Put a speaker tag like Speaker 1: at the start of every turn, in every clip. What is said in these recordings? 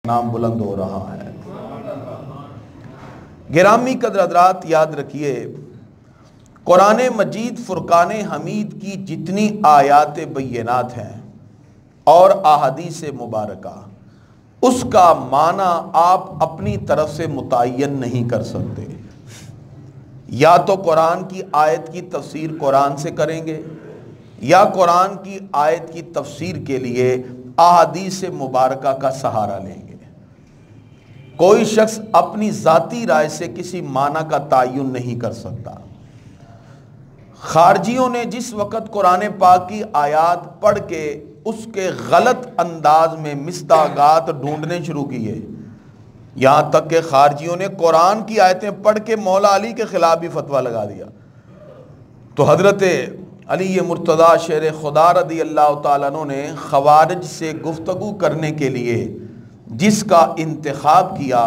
Speaker 1: نام بلند ہو رہا ہے۔ گرامی قدر حضرات، یاد رکھیے قرآن مجید فرقان حمید کی جتنی آیات بینات ہیں اور احادیث مبارکہ، اس کا معنی آپ اپنی طرف سے متعین نہیں کر سکتے۔ یا تو قرآن کی آیت کی تفسیر قرآن سے کریں گے، یا قرآن کی آیت کی تفسیر کے لیے احادیث مبارکہ کا سہارا لیں گے۔ کوئی شخص اپنی ذاتی رائے سے کسی معنی کا تعین نہیں کر سکتا۔ خارجیوں نے جس وقت قرآن پاک کی آیات پڑھ کے اس کے غلط انداز میں مصداقات ڈھونڈنے شروع کیے، یہاں تک کہ خارجیوں نے قرآن کی آیتیں پڑھ کے مولا علی کے خلاف بھی فتویٰ لگا دیا، تو حضرت علی مرتضیٰ شیر خدا رضی اللہ تعالیٰ عنہ نے خوارج سے گفتگو کرنے کے لیے جس کا انتخاب کیا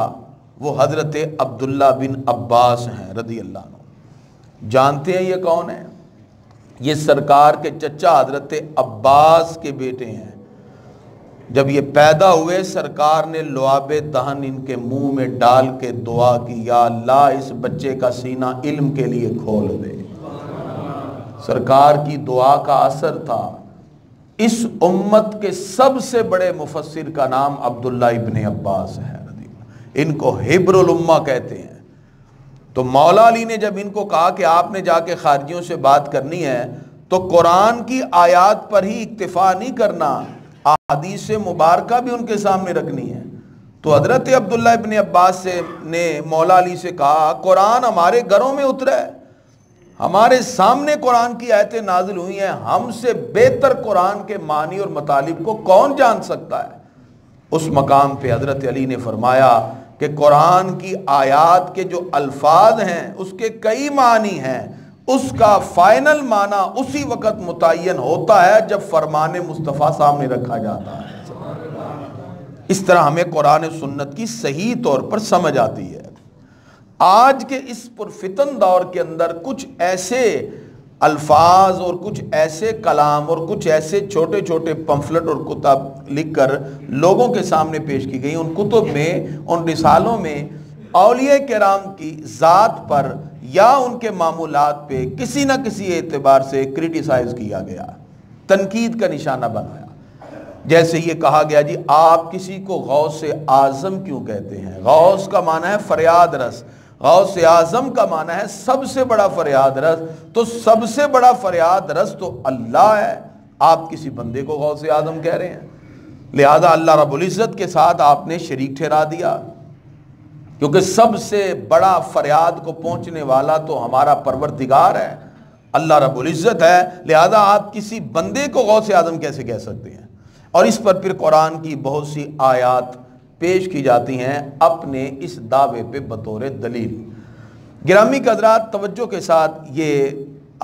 Speaker 1: وہ حضرت عبداللہ بن عباس ہیں رضی اللہ عنہ۔ جانتے ہیں یہ کون ہیں؟ یہ سرکار کے چچا حضرت عباس کے بیٹے ہیں۔ جب یہ پیدا ہوئے سرکار نے لعاب دہن ان کے منہ میں ڈال کے دعا کی، یا اللہ اس بچے کا سینہ علم کے لیے کھول دے۔ سرکار کی دعا کا اثر تھا۔ اس امت کے سب سے بڑے مفسر کا نام عبداللہ ابن عباس ہے، ان کو حبر الامہ کہتے ہیں۔ تو مولا علی نے جب ان کو کہا کہ آپ نے جا کے خارجیوں سے بات کرنی ہے تو قرآن کی آیات پر ہی اکتفا نہیں کرنا، احادیث مبارکہ بھی ان کے سامنے رکھنی ہے۔ تو حضرت عبداللہ ابن عباس نے مولا علی سے کہا قرآن ہمارے گھروں میں اترا ہے، ہمارے سامنے قرآن کی آیتیں نازل ہوئی ہیں، ہم سے بہتر قرآن کے معنی اور مطالب کو کون جان سکتا ہے؟ اس مقام پہ حضرت علی نے فرمایا کہ قرآن کی آیات کے جو الفاظ ہیں اس کے کئی معنی ہیں، اس کا فائنل معنی اسی وقت متعین ہوتا ہے جب فرمان مصطفیٰ سامنے رکھا جاتا ہے۔ اس طرح ہمیں قرآن و سنت کی صحیح طور پر سمجھ آتی ہے۔ آج کے اس پرفتن دور کے اندر کچھ ایسے الفاظ اور کچھ ایسے کلام اور کچھ ایسے چھوٹے چھوٹے پمفلٹ اور کتاب لکھ کر لوگوں کے سامنے پیش کی گئی، ان کتب میں، ان رسالوں میں اولیاء کرام کی ذات پر یا ان کے معمولات پہ کسی نہ کسی اعتبار سے کرٹیسائز کیا گیا، تنقید کا نشانہ بنایا۔ جیسے یہ کہا گیا جی آپ کسی کو غوث اعظم کیوں کہتے ہیں؟ غوث کا معنی ہے فریاد رس، غوث اعظم کا معنی ہے سب سے بڑا فریاد رس، تو سب سے بڑا فریاد رس تو اللہ ہے، آپ کسی بندے کو غوث اعظم کہہ رہے ہیں، لہذا اللہ رب العزت کے ساتھ آپ نے شریک ٹھہرا دیا، کیونکہ سب سے بڑا فریاد کو پہنچنے والا تو ہمارا پروردگار ہے، اللہ رب العزت ہے، لہذا آپ کسی بندے کو غوث اعظم کیسے کہہ سکتے ہیں؟ اور اس پر پھر قرآن کی بہت سی آیات پیش کی جاتی ہیں اپنے اس دعوے پہ بطور دلیل۔ گرامی حضرات، توجہ کے ساتھ یہ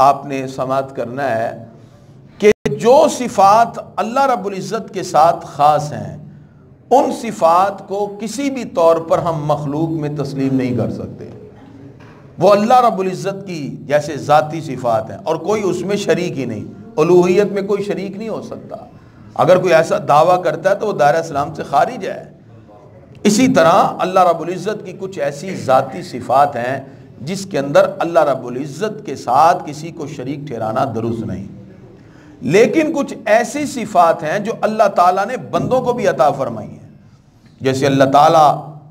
Speaker 1: آپ نے سماعت کرنا ہے کہ جو صفات اللہ رب العزت کے ساتھ خاص ہیں ان صفات کو کسی بھی طور پر ہم مخلوق میں تسلیم نہیں کر سکتے۔ وہ اللہ رب العزت کی جیسے ذاتی صفات ہیں اور کوئی اس میں شریک ہی نہیں، الوہیت میں کوئی شریک نہیں ہو سکتا۔ اگر کوئی ایسا دعویٰ کرتا ہے تو وہ دائرہ اسلام سے خارج ہے۔ اسی طرح اللہ رب العزت کی کچھ ایسی ذاتی صفات ہیں جس کے اندر اللہ رب العزت کے ساتھ کسی کو شریک ٹھہرانا درست نہیں، لیکن کچھ ایسی صفات ہیں جو اللہ تعالیٰ نے بندوں کو بھی عطا فرمائی ہیں۔ جیسے اللہ تعالیٰ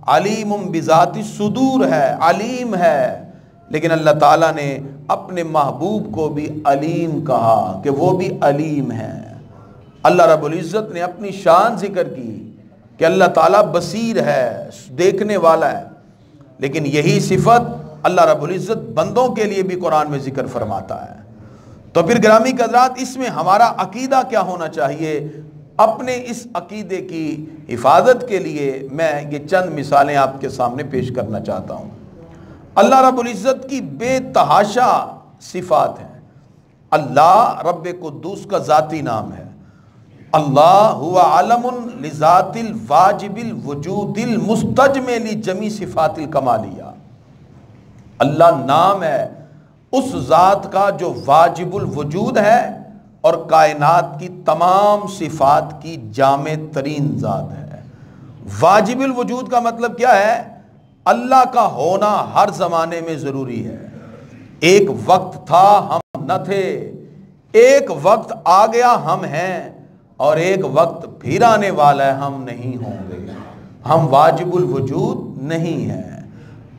Speaker 1: علیم بذات الصدور ہے، علیم ہے، لیکن اللہ تعالیٰ نے اپنے محبوب کو بھی علیم کہا کہ وہ بھی علیم ہے۔ اللہ رب العزت نے اپنی شان ذکر کی کہ اللہ تعالیٰ بصیر ہے، دیکھنے والا ہے، لیکن یہی صفت اللہ رب العزت بندوں کے لیے بھی قرآن میں ذکر فرماتا ہے۔ تو پھر گرامی حضرات، اس میں ہمارا عقیدہ کیا ہونا چاہیے؟ اپنے اس عقیدے کی حفاظت کے لیے میں یہ چند مثالیں آپ کے سامنے پیش کرنا چاہتا ہوں۔ اللہ رب العزت کی بے تحاشا صفات ہیں۔ اللہ رب قدوس کا ذاتی نام ہے۔ اللہ ہوا علم لذات الواجب الوجود المستجمع لجمی صفات الکمالیہ۔ اللہ نام ہے اس ذات کا جو واجب الوجود ہے اور کائنات کی تمام صفات کی جامع ترین ذات ہے۔ واجب الوجود کا مطلب کیا ہے؟ اللہ کا ہونا ہر زمانے میں ضروری ہے۔ ایک وقت تھا ہم نہ تھے، ایک وقت آ گیا ہم ہیں، اور ایک وقت پھر آنے والا ہے ہم نہیں ہوں گے۔ ہم واجب الوجود نہیں ہیں۔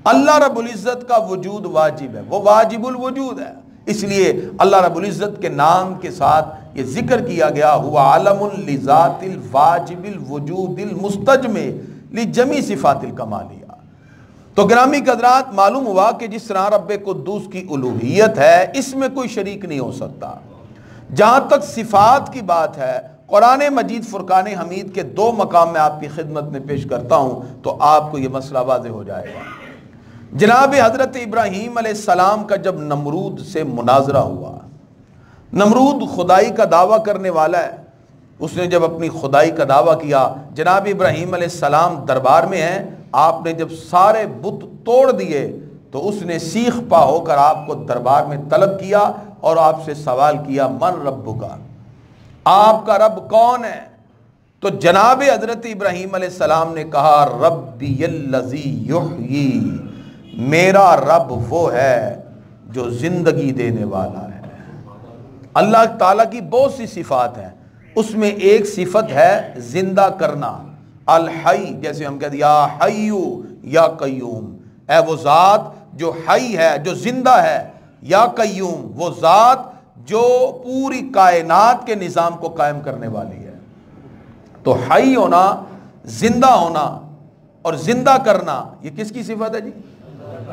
Speaker 1: اللہ رب العزت کا وجود واجب ہے، وہ واجب الوجود ہے۔ اس لیے اللہ رب العزت کے نام کے ساتھ یہ ذکر کیا گیا، ہوا علم لذات الواجب الوجود المستجمع لجمیع صفات الکمالیہ۔ تو گرامی قدرات، معلوم ہوا کہ جس طرح رب قدوس کی الوہیت ہے، اس میں کوئی شریک نہیں ہو سکتا۔ جہاں تک صفات کی بات ہے، قرآن مجید فرقان حمید کے 2 مقام میں آپ کی خدمت میں پیش کرتا ہوں تو آپ کو یہ مسئلہ واضح ہو جائے گا۔ جناب حضرت ابراہیم علیہ السلام کا جب نمرود سے مناظرہ ہوا، نمرود خدائی کا دعویٰ کرنے والا ہے، اس نے جب اپنی خدائی کا دعویٰ کیا، جناب ابراہیم علیہ السلام دربار میں ہیں، آپ نے جب سارے بت توڑ دیے تو اس نے سیخ پا ہو کر آپ کو دربار میں طلب کیا اور آپ سے سوال کیا، من ربک، آپ کا رب کون ہے؟ تو جناب حضرت ابراہیم علیہ السلام نے کہا، ربی الذی یحیی، میرا رب وہ ہے جو زندگی دینے والا ہے۔ اللہ تعالیٰ کی بہت سی صفات ہیں، اس میں ایک صفت ہے زندہ کرنا، الحی، جیسے ہم کہتے ہیں یا حیو یا قیوم، اے وہ ذات جو حی ہے، جو زندہ ہے، یا قیوم، وہ ذات جو پوری کائنات کے نظام کو قائم کرنے والی ہے۔ تو حی ہونا، زندہ ہونا اور زندہ کرنا، یہ کس کی صفت ہے جی؟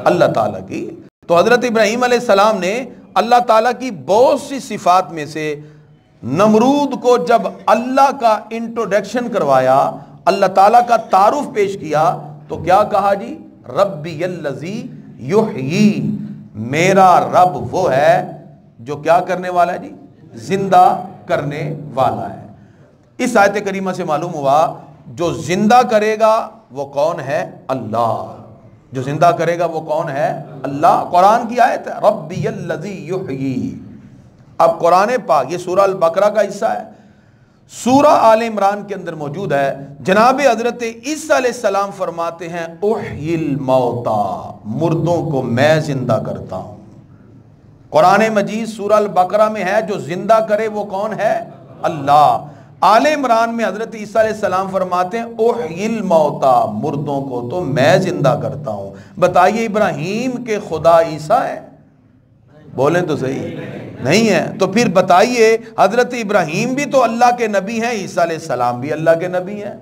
Speaker 1: اللہ تعالیٰ کی۔ تو حضرت ابراہیم علیہ السلام نے اللہ تعالیٰ کی بہت سی صفات میں سے نمرود کو جب اللہ کا انٹروڈکشن کروایا، اللہ تعالیٰ کا تعارف پیش کیا، تو کیا کہا جی؟ ربی الذی یحیی، میرا رب وہ ہے جو کیا کرنے والا ہے جی؟ زندہ کرنے والا ہے۔ اس آیت کریمہ سے معلوم ہوا جو زندہ کرے گا وہ کون ہے؟ اللہ۔ جو زندہ کرے گا وہ کون ہے؟ اللہ۔ قرآن کی آیت ہے، ربی الذی یحیی۔ اب قرآن پاک، یہ سورہ البقرہ کا حصہ ہے، سورہ آل عمران کے اندر موجود ہے۔ جناب حضرت عیسیٰ علیہ السلام فرماتے ہیں، احیی الموتى، مردوں کو میں زندہ کرتا ہوں۔ قرآن مجید سورہ البقرہ میں ہے، جو زندہ کرے وہ کون ہے؟ اللہ۔ آل عمران میں حضرت عیسیٰ علیہ السلام فرماتے ہیں، احیی الموتى، مردوں کو تو میں زندہ کرتا ہوں۔ بتائیے ابراہیم کے خدا عیسیٰ ہے؟ بولیں تو صحیح، نہیں ہے۔ تو پھر بتائیے حضرت ابراہیم بھی تو اللہ کے نبی ہیں، عیسیٰ علیہ السلام بھی اللہ کے نبی ہیں۔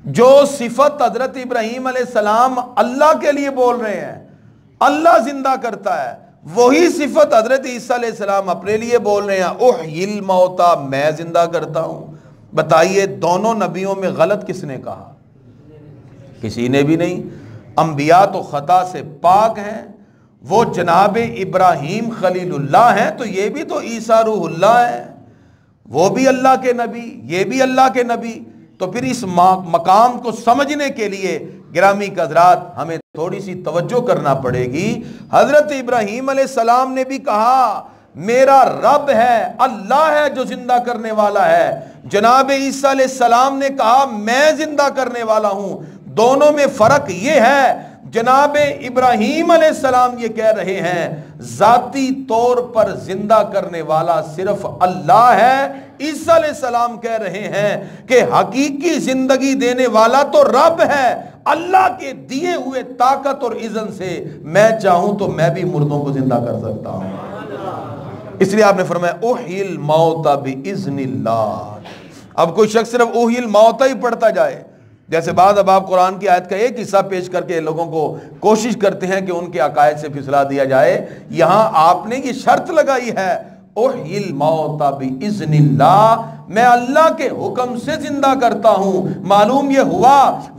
Speaker 1: جو صفت حضرت ابراہیم علیہ السلام اللہ کے لیے بول رہے ہیں، اللہ زندہ کرتا ہے، وہی صفت حضرت عیسیٰ علیہ السلام اپنے لیے بول رہے ہیں، احیی الموتى، میں زندہ کرتا ہوں۔ بتائیے دونوں نبیوں میں غلط کس نے کہا؟ کسی نے بھی نہیں۔ انبیاء تو خطا سے پاک ہیں، وہ جناب ابراہیم خلیل اللہ ہیں، تو یہ بھی تو عیسیٰ روح اللہ ہیں، وہ بھی اللہ کے نبی، یہ بھی اللہ کے نبی۔ تو پھر اس مقام کو سمجھنے کے لیے گرامی حضرات ہمیں تھوڑی سی توجہ کرنا پڑے گی۔ حضرت ابراہیم علیہ السلام نے بھی کہا میرا رب ہے، اللہ ہے جو زندہ کرنے والا ہے۔ جناب عیسیٰ علیہ السلام نے کہا میں زندہ کرنے والا ہوں۔ دونوں میں فرق یہ ہے، جناب ابراہیم علیہ السلام یہ کہہ رہے ہیں ذاتی طور پر زندہ کرنے والا صرف اللہ ہے، عیسیٰ علیہ السلام کہہ رہے ہیں کہ حقیقی زندگی دینے والا تو رب ہے، اللہ کے دیے ہوئے طاقت اور اذن سے میں چاہوں تو میں بھی مردوں کو زندہ کر سکتا ہوں۔ اس لیے آپ نے فرمایا احیی الموتى باذن اللہ۔ اب کوئی شخص صرف احیی الموتى ہی پڑھتا جائے، جیسے بعد اب آپ قرآن کی آیت کا ایک حصہ پیش کر کے لوگوں کو کوشش کرتے ہیں کہ ان کے عقائد سے پھسلا دیا جائے، یہاں آپ نے یہ شرط لگائی ہے احیی الموتى باذن اللہ، میں اللہ کے حکم سے زندہ کرتا ہوں۔ معلوم یہ ہوا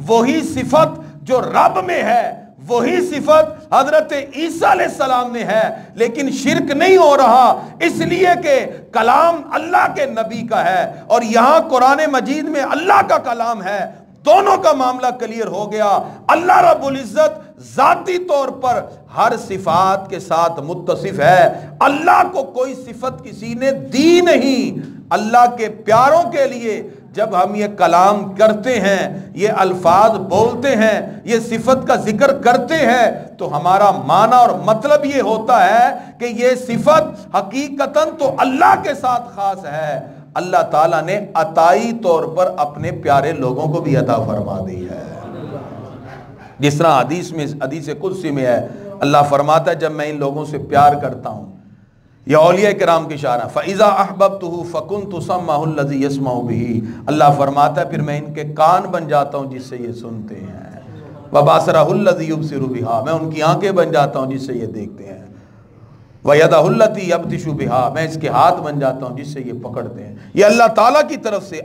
Speaker 1: وہی صفت جو رب میں ہے، وہی صفت حضرت عیسیٰ علیہ السلام نے ہے، لیکن شرک نہیں ہو رہا اس لیے کہ کلام اللہ کے نبی کا ہے اور یہاں قرآن مجید میں اللہ کا کلام ہے۔ دونوں کا معاملہ کلیئر ہو گیا۔ اللہ رب العزت ذاتی طور پر ہر صفات کے ساتھ متصف ہے، اللہ کو کوئی صفت کسی نے دی نہیں۔ اللہ کے پیاروں کے لیے جب ہم یہ کلام کرتے ہیں، یہ الفاظ بولتے ہیں، یہ صفت کا ذکر کرتے ہیں، تو ہمارا معنی اور مطلب یہ ہوتا ہے کہ یہ صفت حقیقتاً تو اللہ کے ساتھ خاص ہے، اللہ تعالیٰ نے عطائی طور پر اپنے پیارے لوگوں کو بھی عطا فرما دی ہے۔ جس طرح حدیث قدسی میں ہے، اللہ فرماتا ہے جب میں ان لوگوں سے پیار کرتا ہوں، یہ اولیاء کرام کی شان ہے، فَإِذَا أَحْبَبْتُهُ فَكُنْتُ سَمْعَهُ الَّذِي يَسْمَعُ بِهِ، اللہ فرماتا ہے پھر میں ان کے کان بن جاتا ہوں جس سے یہ سنتے ہیں، وَبَصَرَهُ الَّذِي يُبْصِرُ بِهَا، میں ان کی آنکھیں بن جاتا ہوں جس سے یہ دیکھتے ہیں، وَيَدَهُ الَّتِي يَبْطِشُ بِهَا، میں اس کے ہاتھ بن جاتا ہوں جس سے یہ پکڑتے ہیں۔ یہ اللہ تعالیٰ کی طرف سے،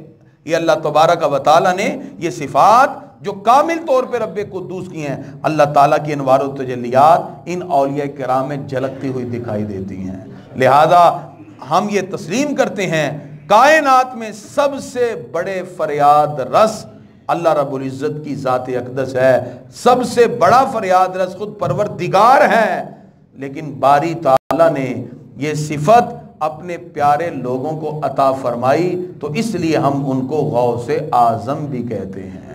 Speaker 1: یہ اللہ تبارک و تعالیٰ نے یہ صفات جو کامل طور پہ رب قدوس کی ہیں، اللہ تعالیٰ کی انوار و تجلیات ان اولیاء کرام میں جھلکتی ہوئی دکھائی دیتی ہیں۔ لہذا ہم یہ تسلیم کرتے ہیں کائنات میں سب سے بڑے فریاد رس اللہ رب العزت کی ذات اقدس ہے، سب سے بڑا فریاد رس خود پروردگار ہے، لیکن باری تعالیٰ نے یہ صفت اپنے پیارے لوگوں کو عطا فرمائی، تو اس لیے ہم ان کو غوث اعظم بھی کہتے ہیں۔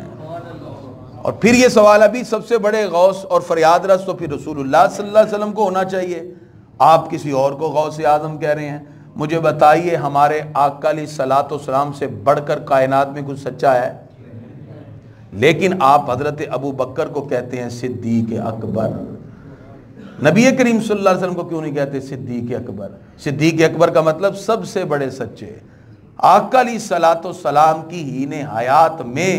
Speaker 1: اور پھر یہ سوال ابھی سب سے بڑے غوث اور فریاد رس تو پھر رسول اللہ صلی اللہ علیہ وسلم کو ہونا چاہیے، آپ کسی اور کو غوث اعظم کہہ رہے ہیں؟ مجھے بتائیے ہمارے آقا علیہ الصلوۃ والسلام سے بڑھ کر کائنات میں کچھ سچا ہے؟ لیکن آپ حضرت ابو بکر کو کہتے ہیں صدیق اکبر، نبی کریم صلی اللہ علیہ وسلم کو کیوں نہیں کہتے صدیق اکبر؟ صدیق اکبر کا مطلب سب سے بڑے سچے۔ آقا علیہ الصلوۃ والسلام کی ہین حیات میں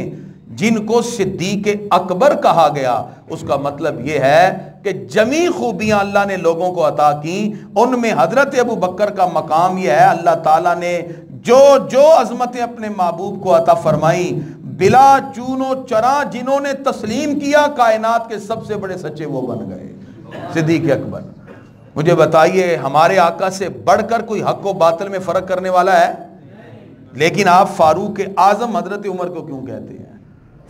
Speaker 1: جن کو صدیق اکبر کہا گیا، اس کا مطلب یہ ہے کہ جمی خوبیاں اللہ نے لوگوں کو عطا کی، ان میں حضرت ابو بکر کا مقام یہ ہے، اللہ تعالیٰ نے جو عظمتیں اپنے محبوب کو عطا فرمائی، بلا چون و چرا جنہوں نے تسلیم کیا، کائنات کے سب سے بڑے سچے وہ بن گئے، صدیق اکبر۔ مجھے بتائیے ہمارے آقا سے بڑھ کر کوئی حق و باطل میں فرق کرنے والا ہے؟ لیکن آپ فاروق اعظم حضرت عمر کو کیوں کہتے ہیں؟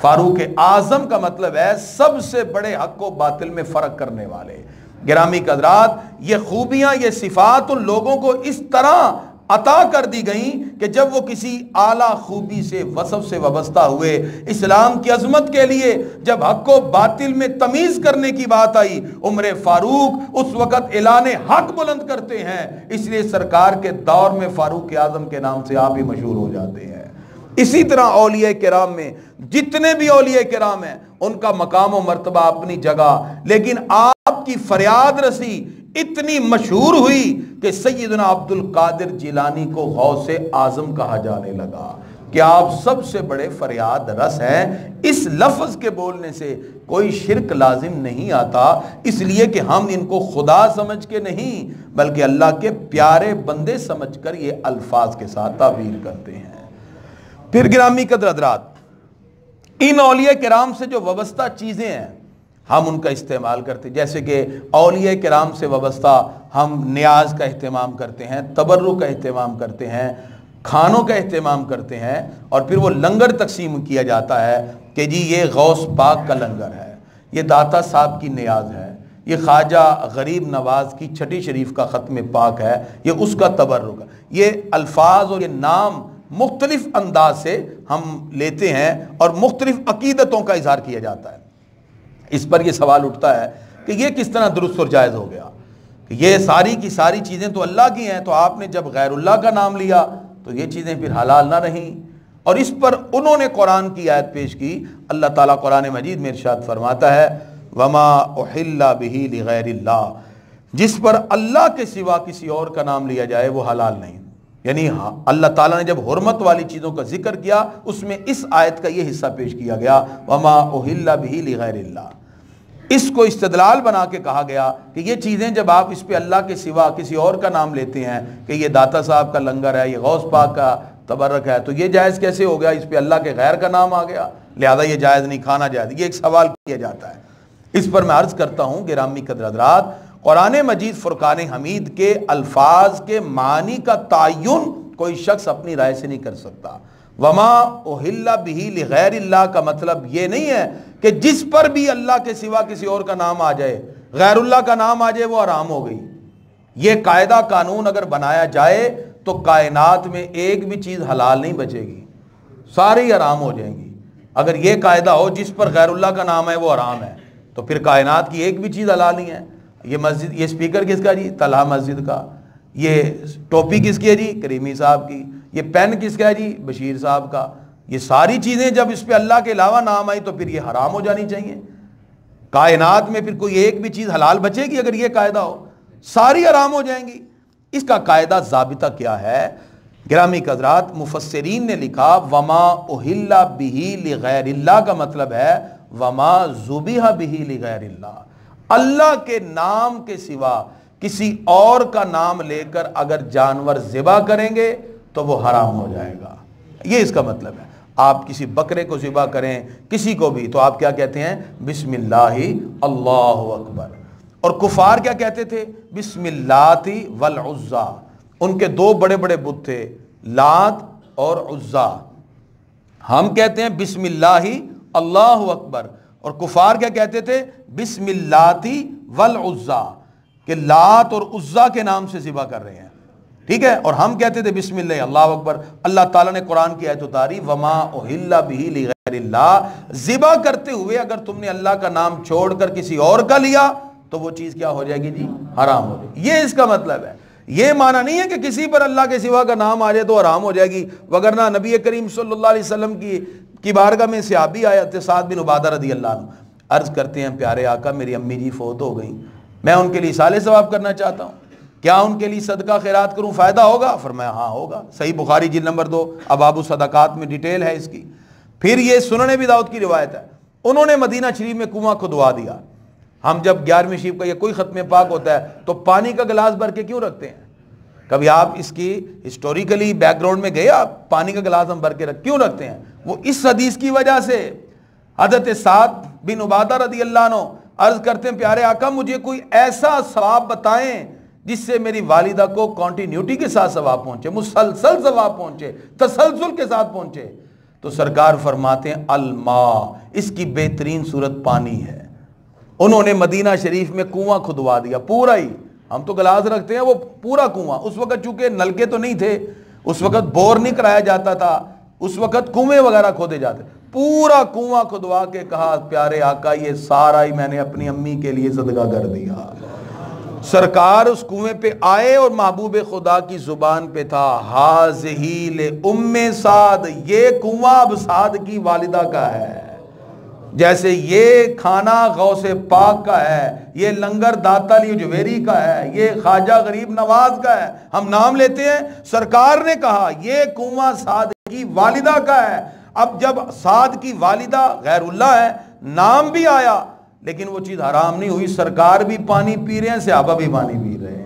Speaker 1: فاروق اعظم کا مطلب ہے سب سے بڑے حق و باطل میں فرق کرنے والے۔ گرامی حضرات، یہ خوبیاں، یہ صفات ان لوگوں کو اس طرح عطا کر دی گئیں کہ جب وہ کسی اعلیٰ خوبی سے وصف سے وابستہ ہوئے، اسلام کی عظمت کے لیے جب حق و باطل میں تمیز کرنے کی بات آئی، عمر فاروق اس وقت اعلان حق بلند کرتے ہیں، اس لیے سرکار کے دور میں فاروق اعظم کے نام سے آپ ہی مشہور ہو جاتے ہیں۔ اسی طرح اولیاء کرام میں جتنے بھی اولیاء کرام ہیں ان کا مقام و مرتبہ اپنی جگہ، لیکن آپ کی فریاد رسی اتنی مشہور ہوئی کہ سیدنا عبد القادر جیلانی کو غوث اعظم کہا جانے لگا کہ آپ سب سے بڑے فریاد رس ہیں۔ اس لفظ کے بولنے سے کوئی شرک لازم نہیں آتا، اس لیے کہ ہم ان کو خدا سمجھ کے نہیں بلکہ اللہ کے پیارے بندے سمجھ کر یہ الفاظ کے ساتھ تعبیر کرتے ہیں۔ پھر گرامی قدر حضرات، ان اولیاء کرام سے جو وابستہ چیزیں ہیں ہم ان کا استعمال کرتے ہیں، جیسے کہ اولیاء کرام سے وابستہ ہم نیاز کا اہتمام کرتے ہیں، تبرک کا اہتمام کرتے ہیں، کھانوں کا اہتمام کرتے ہیں، اور پھر وہ لنگر تقسیم کیا جاتا ہے کہ جی یہ غوث پاک کا لنگر ہے، یہ داتا صاحب کی نیاز ہے، یہ خواجہ غریب نواز کی چھٹی شریف کا ختم پاک ہے، یہ اس کا تبرک ہے۔ یہ الفاظ اور یہ نام مختلف انداز سے ہم لیتے ہیں اور مختلف عقیدتوں کا اظہار کیا جاتا ہے۔ اس پر یہ سوال اٹھتا ہے کہ یہ کس طرح درست اور جائز ہو گیا کہ یہ ساری کی ساری چیزیں تو اللہ کی ہیں، تو آپ نے جب غیر اللہ کا نام لیا تو یہ چیزیں پھر حلال نہ رہیں؟ اور اس پر انہوں نے قرآن کی آیت پیش کی۔ اللہ تعالیٰ قرآن مجید میں ارشاد فرماتا ہے وما احل بہ لغیر اللہ، جس پر اللہ کے سوا کسی اور کا نام لیا جائے وہ حلال نہیں۔ یعنی اللہ تعالیٰ نے جب حرمت والی چیزوں کا ذکر کیا اس میں اس آیت کا یہ حصہ پیش کیا گیا وما احل بہ لغیر اللہ، اس کو استدلال بنا کے کہا گیا کہ یہ چیزیں جب آپ اس پہ اللہ کے سوا کسی اور کا نام لیتے ہیں کہ یہ داتا صاحب کا لنگر ہے، یہ غوث پاک کا تبرک ہے، تو یہ جائز کیسے ہو گیا؟ اس پہ اللہ کے غیر کا نام آ گیا، لہذا یہ جائز نہیں، کھانا جائز۔ یہ ایک سوال کیا جاتا ہے، اس پر میں عرض کرتا ہوں گرامی قدر حضرات، قرآن مجید فرقان حمید کے الفاظ کے معنی کا تعین کوئی شخص اپنی رائے سے نہیں کر سکتا۔ وما احل بہ لغیر اللہ کا مطلب یہ نہیں ہے کہ جس پر بھی اللہ کے سوا کسی اور کا نام آ جائے، غیر اللہ کا نام آ جائے، وہ حرام ہو گئی۔ یہ قاعدہ قانون اگر بنایا جائے تو کائنات میں ایک بھی چیز حلال نہیں بچے گی، ساری حرام ہو جائیں گی۔ اگر یہ قاعدہ ہو جس پر غیر اللہ کا نام ہے وہ حرام ہے، تو پھر کائنات کی ایک بھی چیز حلال نہیں ہے۔ یہ مسجد، یہ اسپیکر کس کا جی؟ طلحہ مسجد کا۔ یہ ٹوپی کس کی ہے جی؟ کریمی صاحب کی۔ یہ پین کس کا ہے جی؟ بشیر صاحب کا۔ یہ ساری چیزیں جب اس پہ اللہ کے علاوہ نام آئی تو پھر یہ حرام ہو جانی چاہیے۔ کائنات میں پھر کوئی ایک بھی چیز حلال بچے گی اگر یہ قاعدہ ہو؟ ساری حرام ہو جائیں گی۔ اس کا قاعدہ ضابطہ کیا ہے؟ گرامی حضرات، مفسرین نے لکھا وما اہل بہ لغیر اللہ کا مطلب ہے وما ذبح بہ لغیر اللہ۔ اللہ کے نام کے سوا کسی اور کا نام لے کر اگر جانور ذبح کریں گے تو وہ حرام ہو جائے گا، یہ اس کا مطلب ہے۔ آپ کسی بکرے کو ذبح کریں، کسی کو بھی، تو آپ کیا کہتے ہیں؟ بسم اللہ اللہ اکبر۔ اور کفار کیا کہتے تھے؟ بسم اللات والعزیٰ۔ ان کے دو بڑے بڑے بت تھے، لات اور عزیٰ۔ ہم کہتے ہیں بسم اللہ اللہ اکبر، اور کفار کیا کہتے تھے؟ بسم اللات والعزیٰ، کہ لات اور عزیٰ کے نام سے ذبح کر رہے ہیں، ٹھیک ہے؟ اور ہم کہتے تھے بسم اللہ اللہ اکبر۔ اللہ تعالیٰ نے قرآن کی آیت اتاری وما اہل بہ لغیر اللہ، ذبح کرتے ہوئے اگر تم نے اللہ کا نام چھوڑ کر کسی اور کا لیا تو وہ چیز کیا ہو جائے گی جی؟ حرام ہو جائے گی۔ یہ اس کا مطلب ہے۔ یہ معنی نہیں ہے کہ کسی پر اللہ کے سوا کا نام آ جائے تو حرام ہو جائے گی، وگرنہ نبی کریم صلی اللہ علیہ وسلم کی بارگاہ میں صحابی آئے تھے، سعد بن عبادہ رضی اللہ عنہ، عرض کرتے ہیں پیارے آقا میری امی جی فوت ہو گئیں، میں ان کے لیے اصالہ ثواب کرنا چاہتا ہوں، کیا ان کے لیے صدقہ خیرات کروں فائدہ ہوگا؟ فرمایا ہاں ہوگا۔ صحیح بخاری جلد نمبر 2 ابواب الصدقات میں ڈیٹیل ہے اس کی۔ پھر یہ سنن ابی داؤد کی روایت ہے، انہوں نے مدینہ شریف میں کنواں کھدوا دیا۔ ہم جب 11ویں شریف کا یا کوئی ختم پاک ہوتا ہے تو پانی کا گلاس بھر کے کیوں رکھتے ہیں؟ کبھی آپ اس کی ہسٹوریکلی بیک گراؤنڈ میں گئے؟ آپ پانی کا گلاس ہم بھر کے کیوں رکھتے ہیں؟ وہ اس حدیث کی وجہ سے۔ حضرت سعد بن عبادہ رضی اللہ عنہ عرض کرتے ہیں پیارے آقا مجھے کوئی ایسا ثواب بتائیں جس سے میری والدہ کو کنٹینیوٹی کے ساتھ ثواب پہنچے، مسلسل ثواب پہنچے، تسلسل کے ساتھ پہنچے۔ تو سرکار فرماتے ہیں الماء، اس کی بہترین صورت پانی ہے۔ انہوں نے مدینہ شریف میں کنواں کھدوا دیا پورا ہی، ہم تو گلاس رکھتے ہیں، وہ پورا کنواں۔ اس وقت چونکہ نلکے تو نہیں تھے، اس وقت بور نہیں کرایا جاتا تھا، اس وقت کنویں وغیرہ کھودے جاتے، پورا کنواں کھدوا کے کہا پیارے آقا یہ سارا ہی میں نے اپنی امی کے لیے صدقہ کر دیا۔ سرکار اس کنویں پہ آئے اور محبوب خدا کی زبان پہ تھا ہاذہی لأم سعد، یہ کنواں اب سعد کی والدہ کا ہے، جیسے یہ کھانا غوث پاک کا ہے، یہ لنگر داتا علی جویری کا ہے، یہ خواجہ غریب نواز کا ہے، ہم نام لیتے ہیں۔ سرکار نے کہا یہ کنواں سعد کی والدہ کا ہے۔ اب جب سعد کی والدہ غیر اللہ ہے، نام بھی آیا لیکن وہ چیز حرام نہیں ہوئی، سرکار بھی پانی پی رہے ہیں، صحابہ بھی پانی پی رہے ہیں۔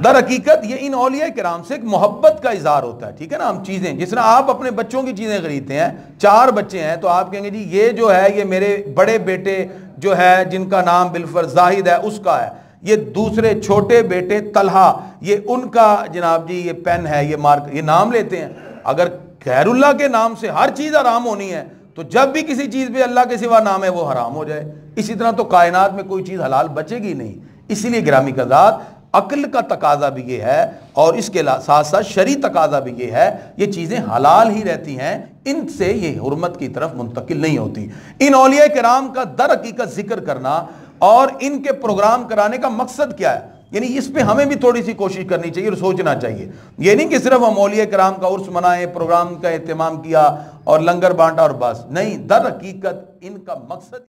Speaker 1: در حقیقت یہ ان اولیاء کرام سے ایک محبت کا اظہار ہوتا ہے، ٹھیک ہے نا؟ ہم چیزیں جس طرح آپ اپنے بچوں کی چیزیں خریدتے ہیں، 4 بچے ہیں تو آپ کہیں گے جی یہ جو ہے یہ میرے بڑے بیٹے جو ہے جن کا نام بالفرض زاہد ہے اس کا ہے، یہ دوسرے چھوٹے بیٹے طلحہ یہ ان کا جناب جی یہ پین ہے، یہ مارک، یہ نام لیتے ہیں۔ اگر غیر اللہ کے نام سے ہر چیز حرام ہونی ہے تو جب بھی کسی چیز پہ اللہ کے سوا نام ہے وہ حرام ہو جائے، اسی طرح تو کائنات میں کوئی چیز حلال بچے گی نہیں۔ اسی لیے گرامی قضات عقل کا تقاضا بھی یہ ہے اور اس کے ساتھ ساتھ شرعی تقاضا بھی یہ ہے، یہ چیزیں حلال ہی رہتی ہیں، ان سے یہ حرمت کی طرف منتقل نہیں ہوتی۔ ان اولیاء کرام کا در حقیقت ذکر کرنا اور ان کے پروگرام کرانے کا مقصد کیا ہے، یعنی اس پہ ہمیں بھی تھوڑی سی کوشش کرنی چاہیے اور سوچنا چاہیے۔ یہ نہیں کہ صرف ہم اولیاء کرام کا عرس منائے، پروگرام کا اہتمام کیا اور لنگر بانٹا اور بس، نہیں، در حقیقت ان کا مقصد